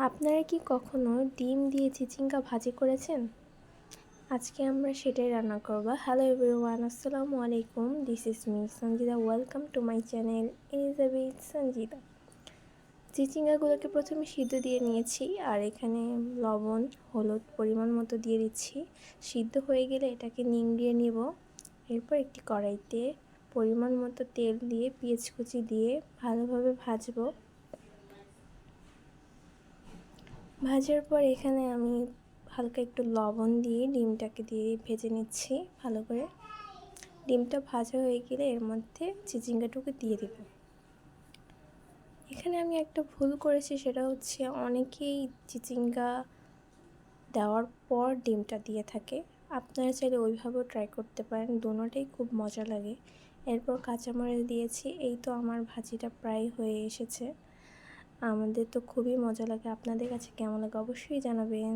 আপনারা কি কখনো ডিম দিয়ে চিচিঙ্গা ভাজি করেছেন? আজকে আমরা সেটাই রান্না করব। হ্যালো এভরিওয়ান, আসসালামু আলাইকুম। This is me Sanjida. Welcome to my channel Elizabeth Sanjida. চিচিঙ্গাগুলোকে প্রথমে সিদ্ধ দিয়ে নিয়েছি, আর এখানে লবণ হলুদ পরিমাণ মতো দিয়ে দিচ্ছি। সিদ্ধ হয়ে গেলে এটাকে নিংড়িয়ে নিব। এরপর একটি কড়াইতে পরিমাণ মতো তেল দিয়ে পেঁয়াজ কুচি দিয়ে ভালোভাবে ভাজবো। ভাজার পর এখানে আমি হালকা একটু লবণ দিয়ে ডিমটাকে দিয়ে ভেজে নিচ্ছি ভালো করে। ডিমটা ভাজা হয়ে গেলে এর মধ্যে চিচিঙ্গাটুকু দিয়ে দেব। এখানে আমি একটা ভুল করেছি, সেটা হচ্ছে অনেকেই চিচিঙ্গা দেওয়ার পর ডিমটা দিয়ে থাকে। আপনারা চাইলে ওইভাবেও ট্রাই করতে পারেন, দুটোটাই খুব মজা লাগে। এরপর কাঁচামরিচ দিয়েছি। এই তো আমার ভাজিটা প্রায় হয়ে এসেছে। আমাদের তো খুবই মজা লাগে। আপনাদের কাছে কেমন লাগে অবশ্যই জানাবেন।